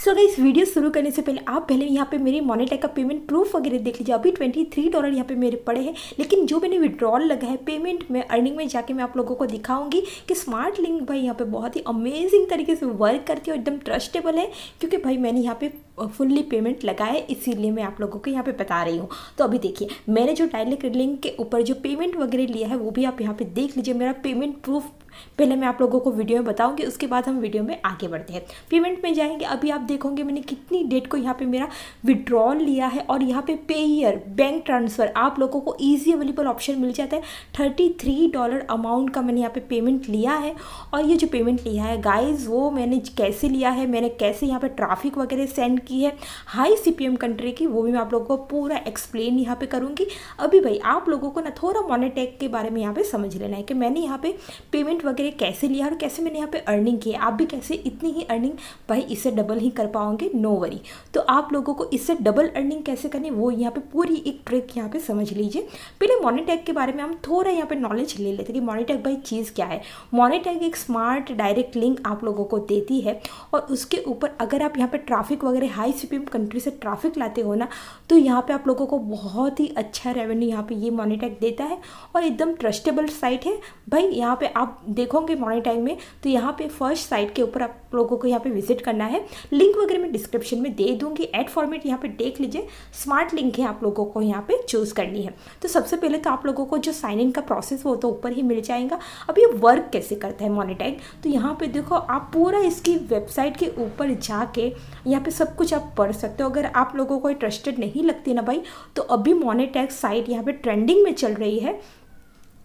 So guys, video शुरू करने से पहले आप पहले यहाँ पे मेरी मोनेटैग का पेमेंट प्रूफ वगैरह देख लीजिए। अभी $23 यहाँ पे मेरे पड़े हैं, लेकिन जो मैंने विड्रॉल लगा है पेमेंट में, अर्निंग में जाके मैं आप लोगों को दिखाऊंगी कि स्मार्ट लिंक भाई यहाँ पे बहुत ही अमेजिंग तरीके से वर्क करती है और एकदम ट्रस्टेबल है, क्योंकि भाई मैंने यहाँ पे फुल्ली पेमेंट लगाया है, इसीलिए मैं आप लोगों को यहाँ पे बता रही हूँ। तो अभी देखिए, मैंने जो डायरेक्ट लिंक के ऊपर जो पेमेंट वगैरह लिया है वो भी आप यहाँ पे देख लीजिए। मेरा पेमेंट प्रूफ पहले मैं आप लोगों को वीडियो में बताऊंगी, उसके बाद हम वीडियो में आगे बढ़ते हैं। पेमेंट में जाएंगे। अभी आप देखोगे मैंने कितनी डेट को यहाँ पे मेरा विड्रॉल लिया है, और यहाँ पे पे ईयर बैंक ट्रांसफ़र आप लोगों को ईजी अवेलेबल ऑप्शन मिल जाता है। $33 अमाउंट का मैंने यहाँ पे पेमेंट लिया है। और ये जो पेमेंट लिया है गाइज, वो मैंने कैसे लिया है, मैंने कैसे यहाँ पे ट्रैफिक वगैरह सेंड की है हाई CPM कंट्री की, वो भी मैं आप लोगों को पूरा एक्सप्लेन यहाँ पे करूँगी। अभी भाई आप लोगों को ना थोड़ा मोनेटैग के बारे में यहाँ पे समझ लेना है कि मैंने यहाँ पे पेमेंट वगैरह कैसे लिया और कैसे मैंने यहाँ पे अर्निंग की है। आप भी कैसे इतनी ही अर्निंग भाई इससे डबल ही कर पाओगे, नो वरी। तो आप लोगों को इससे डबल अर्निंग कैसे करनी वो यहाँ पे पूरी एक ट्रिक यहाँ पे समझ लीजिए। पहले मोनेटैग के बारे में हम थोड़ा यहाँ पे नॉलेज ले लेते हैं कि मोनेटैग भाई चीज़ क्या है। मोनेटैग एक स्मार्ट डायरेक्ट लिंक आप लोगों को देती है, और उसके ऊपर अगर आप यहाँ पे ट्रैफिक वगैरह हाई CPM कंट्री से ट्रैफिक लाते हो ना, तो यहाँ पे आप लोगों को बहुत ही अच्छा रेवेन्यू यहाँ पे ये मोनेटैग देता है, और एकदम ट्रस्टेबल साइट है भाई। यहाँ पे आप देखोगे मोनेटैग में, तो यहाँ पे फर्स्ट साइट के ऊपर आप लोगों को यहाँ पे विजिट करना है। लिंक वगैरह मैं डिस्क्रिप्शन में दे दूंगी। ऐड फॉर्मेट यहाँ पे देख लीजिए, स्मार्ट लिंक है, आप लोगों को यहाँ पे चूज़ करनी है। तो सबसे पहले तो आप लोगों को जो साइन इन का प्रोसेस वो तो ऊपर ही मिल जाएगा। अब ये वर्क कैसे करता है मोनेटैग, तो यहाँ पे देखो आप पूरा इसकी वेबसाइट के ऊपर जाके यहाँ पे सब कुछ आप पढ़ सकते हो। अगर आप लोगों को ट्रस्टेड नहीं लगती ना भाई, तो अभी मोनेटैग साइट यहाँ पे ट्रेंडिंग में चल रही है,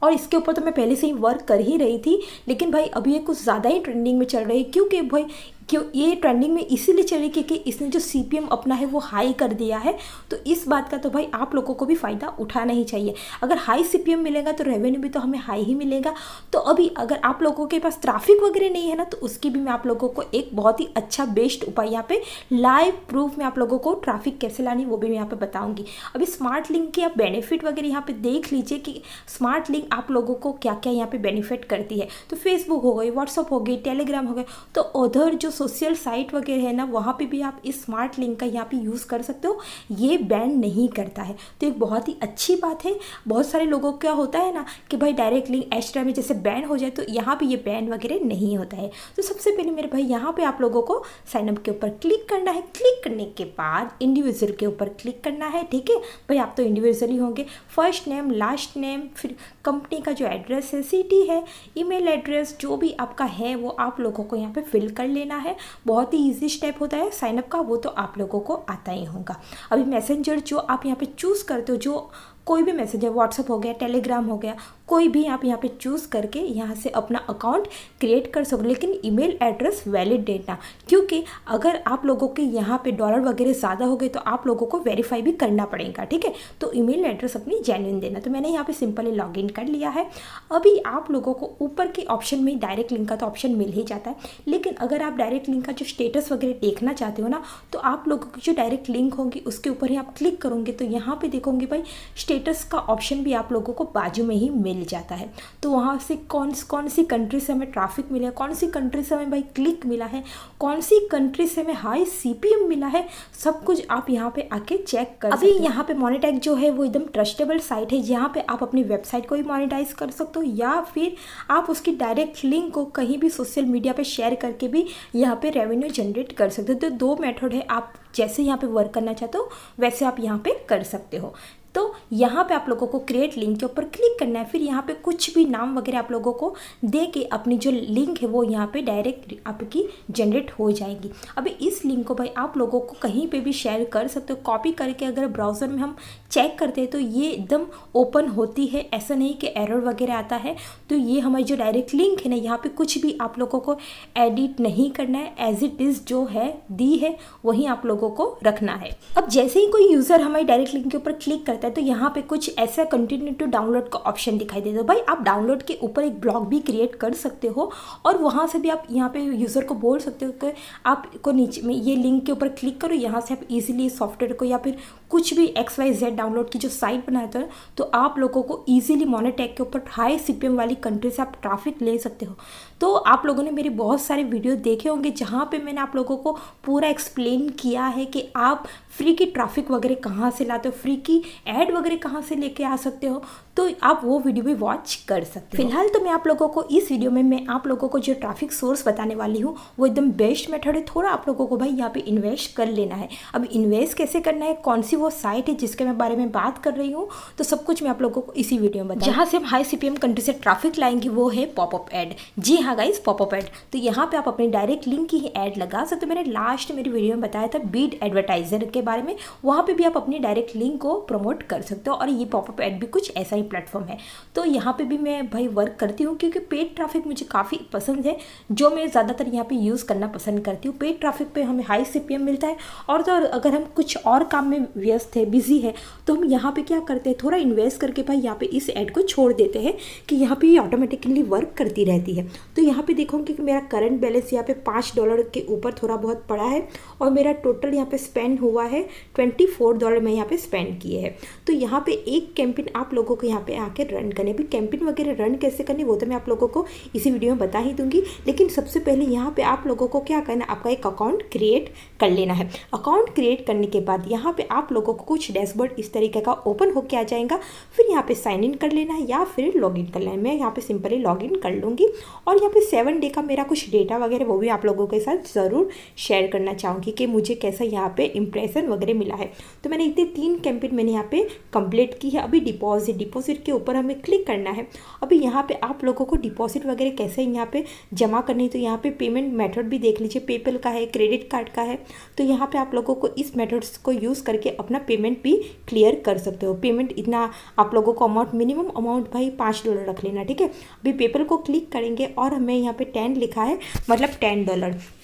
और इसके ऊपर तो मैं पहले से ही वर्क कर ही रही थी, लेकिन भाई अभी ये कुछ ज़्यादा ही ट्रेंडिंग में चल रही है। क्योंकि भाई क्यों ये ट्रेंडिंग में इसीलिए चल रही है क्योंकि इसने जो CPM अपना है वो हाई कर दिया है। तो इस बात का तो भाई आप लोगों को भी फ़ायदा उठाना ही चाहिए। अगर हाई CPM मिलेगा तो रेवेन्यू भी तो हमें हाई ही मिलेगा। तो अभी अगर आप लोगों के पास ट्रैफिक वगैरह नहीं है ना, तो उसकी भी मैं आप लोगों को एक बहुत ही अच्छा बेस्ट उपाय यहाँ पे लाइव प्रूफ में आप लोगों को ट्रैफिक कैसे लानी वो भी मैं यहाँ पे बताऊँगी। अभी स्मार्ट लिंक की आप बेनिफिट वगैरह यहाँ पे देख लीजिए कि स्मार्ट लिंक आप लोगों को क्या क्या यहाँ पे बेनिफिट करती है। तो फेसबुक हो गई, व्हाट्सअप हो गई, टेलीग्राम हो गया, तो उधर जो सोशल साइट वगैरह है ना, वहाँ पे भी आप इस स्मार्ट लिंक का यहाँ पे यूज़ कर सकते हो। ये बैन नहीं करता है, तो एक बहुत ही अच्छी बात है। बहुत सारे लोगों को क्या होता है ना कि भाई डायरेक्ट लिंक एक्स्ट्रा में जैसे बैन हो जाए, तो यहाँ पे ये बैन वगैरह नहीं होता है। तो सबसे पहले मेरे भाई यहाँ पे आप लोगों को साइनअप के ऊपर क्लिक करना है। क्लिक करने के बाद इंडिविजुअल के ऊपर क्लिक करना है, ठीक है भाई। आप तो इंडिविजुअल ही होंगे। फर्स्ट नेम, लास्ट नेम, फिर कंपनी का जो एड्रेस है, सिटी है, ईमेल एड्रेस जो भी आपका है वो आप लोगों को यहाँ पे फिल कर लेना है। बहुत ही इजी स्टेप होता है साइनअप का, वो तो आप लोगों को आता ही होगा। अभी मैसेंजर जो आप यहाँ पे चूज़ करते हो, जो कोई भी मैसेंजर, व्हाट्सअप हो गया, टेलीग्राम हो गया, कोई भी आप यहाँ पे चूज़ करके यहाँ से अपना अकाउंट क्रिएट कर सको, लेकिन ईमेल एड्रेस वैलिड देना। क्योंकि अगर आप लोगों के यहाँ पे डॉलर वगैरह ज़्यादा हो गए तो आप लोगों को वेरीफाई भी करना पड़ेगा, ठीक है। तो ईमेल एड्रेस अपनी जेन्युइन देना। तो मैंने यहाँ पे सिंपली लॉगिन कर लिया है। अभी आप लोगों को ऊपर के ऑप्शन में डायरेक्ट लिंक का तो ऑप्शन मिल ही जाता है, लेकिन अगर आप डायरेक्ट लिंक का जो स्टेटस वगैरह देखना चाहते हो ना, तो आप लोगों की जो डायरेक्ट लिंक होगी उसके ऊपर ही आप क्लिक करोगे, तो यहाँ पे देखोगे भाई स्टेटस का ऑप्शन भी आप लोगों को बाजू में ही मिल जाता है। तो वहाँ से कौन सी कंट्री से हमें ट्रैफिक मिला है, कौन सी कंट्री से हमें भाई क्लिक मिला है, कौन सी कंट्री से हमें हाई CPM मिला है, सब कुछ आप यहाँ पे आके चेक कर सकते हो। अभी यहाँ पे मोनेटैग जो है वो एकदम ट्रस्टेबल साइट है, जहाँ पे आप अपनी वेबसाइट को भी मोनेटाइज कर सकते हो, या फिर आप उसकी डायरेक्ट लिंक को कहीं भी सोशल मीडिया पे शेयर करके भी यहाँ पे रेवेन्यू जनरेट कर सकते हो। तो दो मेथड है, आप जैसे यहाँ पे वर्क करना चाहते हो वैसे आप यहाँ पे कर सकते हो। तो यहाँ पे आप लोगों को क्रिएट लिंक के ऊपर क्लिक करना है। फिर यहाँ पे कुछ भी नाम वगैरह आप लोगों को दे के अपनी जो लिंक है वो यहाँ पे डायरेक्ट आपकी जनरेट हो जाएगी। अभी इस लिंक को भाई आप लोगों को कहीं पे भी शेयर कर सकते हो, कॉपी करके। अगर ब्राउज़र में हम चेक करते हैं तो ये एकदम ओपन होती है, ऐसा नहीं कि एरर वगैरह आता है। तो ये हमारी जो डायरेक्ट लिंक है ना, यहाँ पे कुछ भी आप लोगों को एडिट नहीं करना है, एज इट इज़ जो है दी है वहीं आप लोगों को रखना है। अब जैसे ही कोई यूज़र हमारी डायरेक्ट लिंक के ऊपर क्लिक करता है जाता है तो यहाँ पे कुछ ऐसा कंटिन्यू टू डाउनलोड का ऑप्शन दिखाई देता है। भाई आप डाउनलोड के ऊपर एक ब्लॉग भी क्रिएट कर सकते हो और वहाँ से भी आप यहाँ पे यूज़र को बोल सकते हो कि आपको नीचे में ये लिंक के ऊपर क्लिक करो, यहाँ से आप इजीली सॉफ्टवेयर को या फिर कुछ भी XYZ डाउनलोड की जो साइट बनाते हो तो आप लोगों को इजीली मोनेटैग के ऊपर हाई CPM वाली कंट्री से आप ट्रैफिक ले सकते हो। तो आप लोगों ने मेरे बहुत सारे वीडियो देखे होंगे जहाँ पे मैंने आप लोगों को पूरा एक्सप्लेन किया है कि आप फ्री की ट्रैफिक वगैरह कहाँ से लाते हो, फ्री की ऐड वगैरह कहाँ से लेके आ सकते हो, तो आप वो वीडियो भी वॉच कर सकते हो। फिलहाल तो मैं आप लोगों को इस वीडियो में मैं आप लोगों को जो ट्रैफिक सोर्स बताने वाली हूँ वो एकदम बेस्ट मेथड है। थोड़ा आप लोगों को भाई यहाँ पे इन्वेस्ट कर लेना है। अब इन्वेस्ट कैसे करना है, कौन सी वो साइट है जिसके मैं बारे में बात कर रही हूँ, तो सब कुछ मैं आप लोगों को इसी वीडियो में बताऊँ। जहाँ से हम हाई CPM कंट्री से ट्रैफिक लाएंगे वो है पॉपअप ऐड। जी हाँ गाइस, पॉपअप ऐड। तो यहाँ पे आप अपनी डायरेक्ट लिंक की ही ऐड लगा सकते हो। मैंने लास्ट मेरी वीडियो में बताया था बीट एडवर्टाइजर के बारे में, वहाँ पे भी आप अपनी डायरेक्ट लिंक को प्रमोट कर सकते हो और ये पॉपअप ऐड भी कुछ ऐसा ही प्लेटफॉर्म है। तो यहाँ पे भी मैं भाई वर्क करती हूँ क्योंकि पेड ट्रैफिक मुझे काफ़ी पसंद है, जो मैं ज़्यादातर यहाँ पे यूज़ करना पसंद करती हूँ। पेड ट्रैफिक पे हमें हाई CPM मिलता है और तो अगर हम कुछ और काम में व्यस्त है, बिजी है, तो हम यहाँ पे क्या करते हैं, थोड़ा इन्वेस्ट करके भाई यहाँ पे इस ऐड को छोड़ देते हैं कि यहाँ पे ये ऑटोमेटिकली वर्क करती रहती है। तो यहाँ पे देखोगे कि मेरा करंट बैलेंस यहाँ पे $5 के ऊपर थोड़ा बहुत पड़ा है और मेरा टोटल यहाँ पे स्पेंड हुआ है $24 मैं यहाँ पे स्पेंड किए हैं। तो यहाँ पे एक कैंपेन आप लोगों को यहाँ पे आके रन करने, भी कैंपेन वगैरह रन कैसे करनी वो तो मैं आप लोगों को इसी वीडियो में बता ही दूंगी। लेकिन सबसे पहले यहाँ पे आप लोगों को क्या करना है, आपका एक अकाउंट क्रिएट कर लेना है। अकाउंट क्रिएट करने के बाद यहाँ पे आप लोगों को कुछ डैशबोर्ड इस तरीके का ओपन होके आ जाएगा। फिर यहाँ पे साइन इन कर लेना है या फिर लॉग इन कर लेना है। मैं यहाँ पे सिंपली लॉग इन कर लूँगी और यहाँ पे 7 डे का मेरा कुछ डेटा वगैरह वो भी आप लोगों के साथ ज़रूर शेयर करना चाहूँगी कि मुझे कैसा यहाँ पे इंप्रेशन वगैरह मिला है। तो मैंने इतने 3 कैंपेन मैंने यहाँ पे कंप्लीट की है। अभी डिपॉजिट के ऊपर हमें क्लिक करना है। अभी यहाँ पे आप लोगों को डिपॉजिट वगैरह कैसे यहाँ पे जमा करनी है, तो यहाँ पे पेमेंट मेथड भी देख लीजिए, पेपल का है, क्रेडिट कार्ड का है। तो यहाँ पे आप लोगों को इस मेथड्स को यूज़ करके अपना पेमेंट भी क्लियर कर सकते हो। पेमेंट इतना आप लोगों को अमाउंट, मिनिमम अमाउंट भाई $5 रख लेना, ठीक है। अभी पेपल को क्लिक करेंगे और हमें यहाँ पे 10 लिखा है, मतलब $10।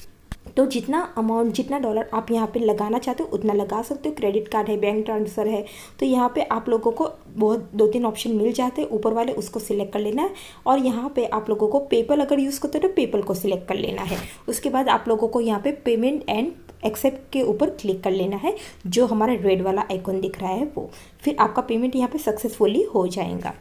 तो जितना अमाउंट, जितना डॉलर आप यहाँ पे लगाना चाहते हो उतना लगा सकते हो। क्रेडिट कार्ड है, बैंक ट्रांसफ़र है, तो यहाँ पे आप लोगों को बहुत 2-3 ऑप्शन मिल जाते हैं ऊपर वाले, उसको सिलेक्ट कर लेना है। और यहाँ पे आप लोगों को पेपल अगर यूज़ करते हो तो पेपल को सिलेक्ट कर लेना है। उसके बाद आप लोगों को यहाँ पे पेमेंट एंड एक्सेप्ट के ऊपर क्लिक कर लेना है, जो हमारा रेड वाला आइकॉन दिख रहा है वो। फिर आपका पेमेंट यहाँ पे सक्सेसफुली हो जाएगा।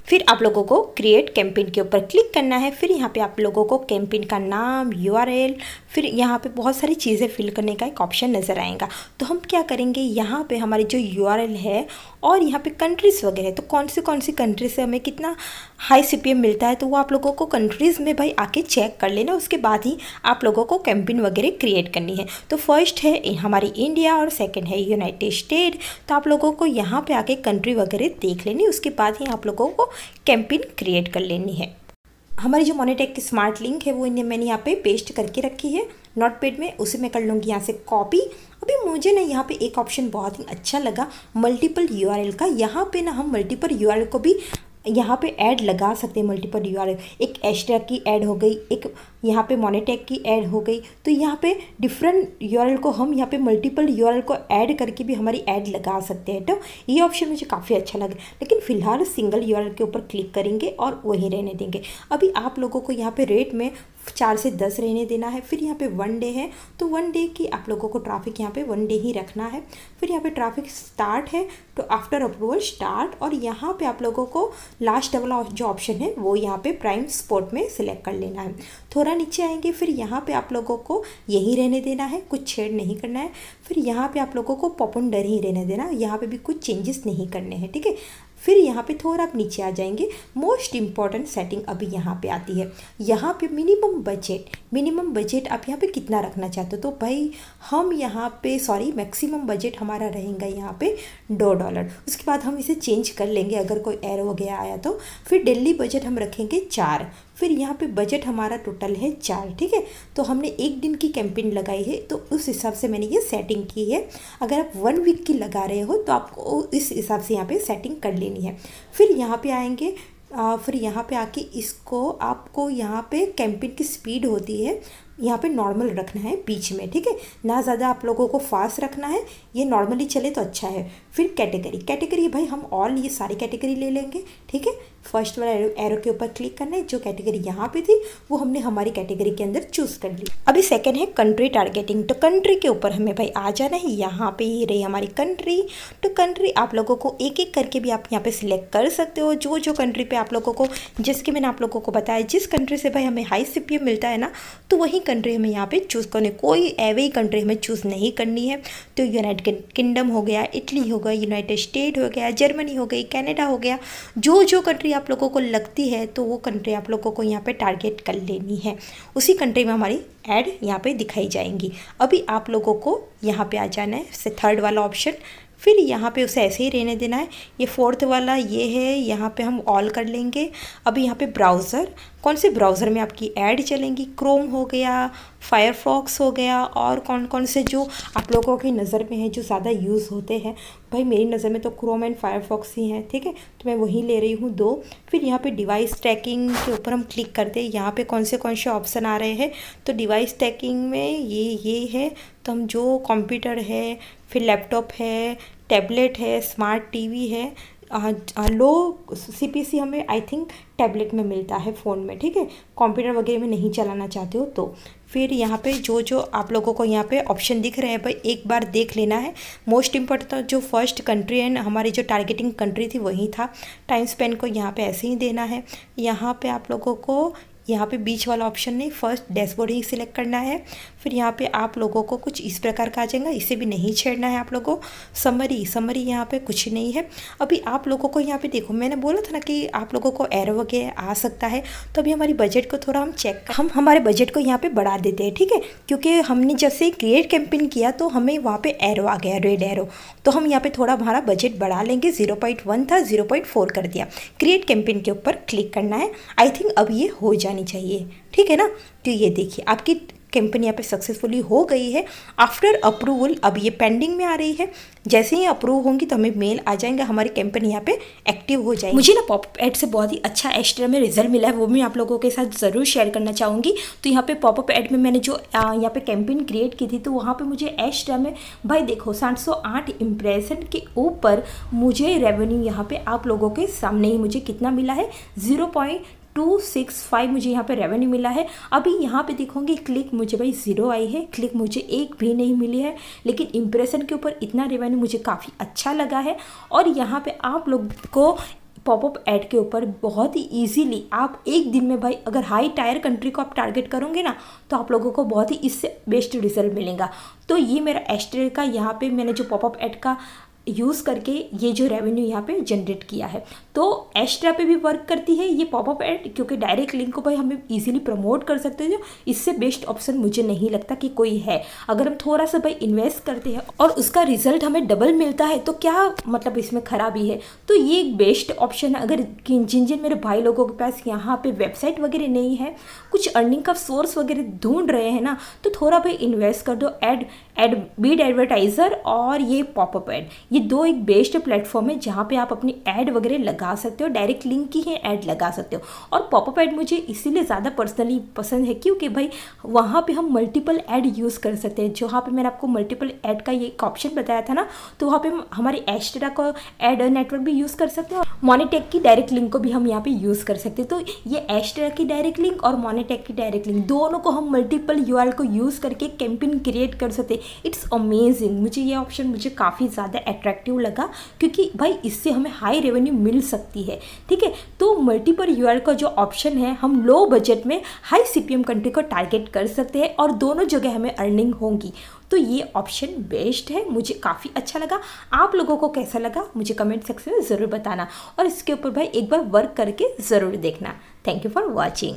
फिर आप लोगों को क्रिएट कैंपेन के ऊपर क्लिक करना है। फिर यहाँ पे आप लोगों को कैंपेन का नाम, URL, फिर यहाँ पे बहुत सारी चीज़ें फिल करने का एक ऑप्शन नज़र आएगा। तो हम क्या करेंगे, यहाँ पे हमारी जो URL है और यहाँ पे कंट्रीज़ वगैरह, तो कौन सी कंट्री से हमें कितना हाई CPM मिलता है, तो वो आप लोगों को कंट्रीज़ में भाई आके चेक कर लेना। उसके बाद ही आप लोगों को कैंपेन वगैरह क्रिएट करनी है। तो फर्स्ट है हमारी इंडिया और सेकेंड है यूनाइटेड स्टेट। तो आप लोगों को यहाँ पे आके कंट्री वगैरह देख लेनी, उसके बाद ही आप लोगों को कैंपेन क्रिएट कर लेनी है। हमारी जो मोनेटैग की स्मार्ट लिंक है वो मैंने यहाँ पे पेस्ट करके रखी है नोटपैड में, उसे मैं कर लूँगी यहाँ से कॉपी। अभी मुझे ना यहाँ पे एक ऑप्शन बहुत ही अच्छा लगा, मल्टीपल URL का। यहाँ पे ना हम मल्टीपल URL को भी यहाँ पे ऐड लगा सकते हैं। मल्टीपल URL, एक हैशटैग की ऐड हो गई, एक यहाँ पे मोनेटैग की ऐड हो गई। तो यहाँ पे डिफरेंट URL को हम यहाँ पे मल्टीपल URL को ऐड करके भी हमारी ऐड लगा सकते हैं। तो ये ऑप्शन मुझे काफ़ी अच्छा लगा। लेकिन फ़िलहाल सिंगल URL के ऊपर क्लिक करेंगे और वहीं रहने देंगे। अभी आप लोगों को यहाँ पे रेट में 4 से 10 रहने देना है। फिर यहाँ पे 1 डे है, तो 1 डे की आप लोगों को ट्रैफिक यहाँ पे 1 डे ही रखना है। फिर यहाँ पे ट्रैफिक स्टार्ट है, तो आफ्टर अप्रूवल स्टार्ट, और यहाँ पे आप लोगों को लास्ट वाला जो ऑप्शन है वो यहाँ पे प्राइम स्पॉट में सिलेक्ट कर लेना है। थोड़ा नीचे आएंगे, फिर यहाँ पे आप लोगों को यही रहने देना है, कुछ छेड़ नहीं करना है। फिर यहाँ पे आप लोगों को पॉप अंडर ही रहने देना, यहाँ पे भी कुछ चेंजेस नहीं करने हैं, ठीक है। फिर यहाँ पे थोड़ा आप नीचे आ जाएंगे। मोस्ट इम्पॉर्टेंट सेटिंग अभी यहाँ पे आती है। यहाँ पे मिनिमम बजट आप यहाँ पे कितना रखना चाहते हो, तो भाई हम यहाँ पे मैक्सिमम बजट हमारा रहेगा यहाँ पे $2। उसके बाद हम इसे चेंज कर लेंगे अगर कोई एरर हो गया आया तो। फिर डेली बजट हम रखेंगे 4। फिर यहाँ पे बजट हमारा टोटल है 4, ठीक है। तो हमने 1 दिन की कैंपेन लगाई है, तो उस हिसाब से मैंने ये सेटिंग की है। अगर आप 1 वीक की लगा रहे हो तो आपको इस हिसाब से यहाँ पे सेटिंग कर लेनी है। फिर यहाँ पे आएंगे, फिर यहाँ पे आके इसको आपको यहाँ पे कैंपेन की स्पीड होती है यहाँ पे नॉर्मल रखना है बीच में, ठीक है, ना ज़्यादा आप लोगों को फास्ट रखना है, ये नॉर्मली चले तो अच्छा है। फिर कैटेगरी भाई हम ऑल ये सारी कैटेगरी ले लेंगे, ठीक है। फर्स्ट वाला एरो के ऊपर क्लिक करना है, जो कैटेगरी यहाँ पे थी वो हमने हमारी कैटेगरी के अंदर चूज़ कर ली। अभी सेकंड है कंट्री टारगेटिंग, तो कंट्री के ऊपर हमें भाई आ जाना है। यहाँ पे ये रही हमारी कंट्री, तो कंट्री आप लोगों को एक एक करके भी आप यहाँ पे सिलेक्ट कर सकते हो, जो जो कंट्री पे आप लोगों को, जिसके मैंने आप लोगों को बताया जिस कंट्री से भाई हमें हाई CPM मिलता है ना, तो वही कंट्री हमें यहाँ पे चूज़ करनी, कोई एवरी कंट्री हमें चूज़ नहीं करनी है। तो यूनाइटेड किंगडम हो गया, इटली हो गया, यूनाइटेड स्टेट हो गया, जर्मनी हो गई, कनाडा हो गया, जो जो कंट्री आप लोगों को लगती है तो वो कंट्री आप लोगों को यहाँ पे टारगेट कर लेनी है। उसी कंट्री में हमारी ऐड यहाँ पे दिखाई जाएंगी। अभी आप लोगों को यहाँ पे आ जाना है से थर्ड वाला ऑप्शन, फिर यहाँ पे उसे ऐसे ही रहने देना है। ये फोर्थ वाला ये है, यहाँ पे हम ऑल कर लेंगे। अभी यहाँ पे ब्राउज़र, कौन से ब्राउज़र में आपकी ऐड चलेंगी, क्रोम हो गया, फायरफॉक्स हो गया, और कौन कौन से जो आप लोगों की नज़र में है जो ज़्यादा यूज़ होते हैं। भाई मेरी नज़र में तो क्रोम एंड फायरफॉक्स ही हैं, ठीक है, तो मैं वही ले रही हूँ 2। फिर यहाँ पे डिवाइस ट्रैकिंग के ऊपर हम क्लिक करते हैं, यहाँ पे कौन से ऑप्शन आ रहे हैं, तो डिवाइस ट्रैकिंग में ये है, तो हम जो कंप्यूटर है, फिर लैपटॉप है, टैबलेट है, स्मार्ट टीवी है, लो CPC हमें आई थिंक टैबलेट में मिलता है फ़ोन में, ठीक है, कंप्यूटर वगैरह में नहीं चलाना चाहते हो तो। फिर यहाँ पे जो जो आप लोगों को यहाँ पे ऑप्शन दिख रहे हैं भाई एक बार देख लेना है। मोस्ट इम्पोर्टेंट जो फर्स्ट कंट्री एंड हमारी जो टारगेटिंग कंट्री थी वही था। टाइम स्पेन को यहाँ पे ऐसे ही देना है। यहाँ पे आप लोगों को यहाँ पे बीच वाला ऑप्शन नहीं, फर्स्ट डैशबोर्ड ही सिलेक्ट करना है। फिर यहाँ पे आप लोगों को कुछ इस प्रकार का आ जाएगा, इसे भी नहीं छेड़ना है आप लोगों को। समरी यहाँ पे कुछ नहीं है। अभी आप लोगों को यहाँ पे देखो, मैंने बोला था ना कि आप लोगों को एरो वगैरह आ सकता है, तो अभी हमारी बजट को थोड़ा हम हमारे बजट को यहाँ पे बढ़ा देते हैं, ठीक है, क्योंकि हमने जैसे क्रिएट कैंपेन किया तो हमें वहाँ पे एरो आ गया, रेड एरो, तो हम यहाँ पे थोड़ा हमारा बजट बढ़ा लेंगे। 0.1 था 0.4 कर दिया। क्रिएट कैंपेन के ऊपर क्लिक करना है। आई थिंक अब ये हो जानी चाहिए, ठीक है ना। तो ये देखिए आपकी कैंपेन यहाँ पे सक्सेसफुली हो गई है। आफ्टर अप्रूवल अब ये पेंडिंग में आ रही है। जैसे ही अप्रूव होंगी तो हमें मेल आ जाएंगे, हमारी कैंपेन यहाँ पे एक्टिव हो जाएगी। मुझे ना पॉपअप ऐड से बहुत ही अच्छा एक्स्ट्रा में रिजल्ट मिला है, वो मैं आप लोगों के साथ ज़रूर शेयर करना चाहूँगी। तो यहाँ पे पॉपअप ऐड में मैंने जो यहाँ पे कैंपेन क्रिएट की थी, तो वहाँ पे मुझे एक्स्ट्रा में भाई देखो 708 इम्प्रेशन के ऊपर मुझे रेवेन्यू यहाँ पे आप लोगों के सामने ही मुझे कितना मिला है, 0.265 मुझे यहाँ पे रेवेन्यू मिला है। अभी यहाँ पे देखोगे क्लिक मुझे भाई 0 आई है, क्लिक मुझे एक भी नहीं मिली है, लेकिन इम्प्रेशन के ऊपर इतना रेवेन्यू मुझे काफ़ी अच्छा लगा है। और यहाँ पे आप लोग को पॉपअप ऐड के ऊपर बहुत ही इजीली आप एक दिन में भाई अगर हाई टायर कंट्री को आप टारगेट करोगे ना, तो आप लोगों को बहुत ही इससे बेस्ट रिजल्ट मिलेगा। तो ये मेरा एस्ट्रे का यहाँ पे मैंने जो पॉपअप ऐड का यूज़ करके ये जो रेवेन्यू यहाँ पे जनरेट किया है, तो एक्स्ट्रा पे भी वर्क करती है ये पॉपअप ऐड, क्योंकि डायरेक्ट लिंक को भाई हमें इजीली प्रमोट कर सकते हैं। इससे बेस्ट ऑप्शन मुझे नहीं लगता कि कोई है। अगर हम थोड़ा सा भाई इन्वेस्ट करते हैं और उसका रिजल्ट हमें डबल मिलता है तो क्या मतलब इसमें खराबी है। तो ये एक बेस्ट ऑप्शन है। अगर जिन मेरे भाई लोगों के पास यहाँ पे वेबसाइट वगैरह नहीं है, कुछ अर्निंग का सोर्स वगैरह ढूंढ रहे हैं ना, तो थोड़ा भाई इन्वेस्ट कर दो। बीड एडवर्टाइजर और ये पॉपअप ऐड, ये दो एक बेस्ट प्लेटफॉर्म है जहाँ पे आप अपनी ऐड वगैरह लगा सकते हो, डायरेक्ट लिंक की ही ऐड लगा सकते हो। और पॉपअप ऐड मुझे इसीलिए ज़्यादा पर्सनली पसंद है क्योंकि भाई वहाँ पे हम मल्टीपल ऐड यूज़ कर सकते हैं। जहाँ पे मैंने आपको मल्टीपल ऐड का ये एक ऑप्शन बताया था ना, तो वहाँ पे हम हमारे एक्स्ट्रा का ऐड नेटवर्क भी यूज़ कर सकते हैं और मोनेटेक की डायरेक्ट लिंक को भी हम यहाँ पे यूज़ कर सकते हैं। तो ये एक्स्ट्रा की डायरेक्ट लिंक और मोनेटेक की डायरेक्ट लिंक दोनों को हम मल्टीपल URL को यूज़ करके कैंपेन क्रिएट कर सकते हैं। It's amazing. मुझे ये ऑप्शन मुझे काफ़ी ज़्यादा अट्रैक्टिव लगा क्योंकि भाई इससे हमें हाई रेवेन्यू मिल सकती है। ठीक है, तो मल्टीपल URL का जो ऑप्शन है, हम लो बजट में हाई CPM कंट्री को टारगेट कर सकते हैं और दोनों जगह हमें अर्निंग होंगी। तो ये ऑप्शन बेस्ट है, मुझे काफ़ी अच्छा लगा। आप लोगों को कैसा लगा मुझे कमेंट सेक्शन में ज़रूर बताना और इसके ऊपर भाई एक बार वर्क करके ज़रूर देखना। Thank you for watching.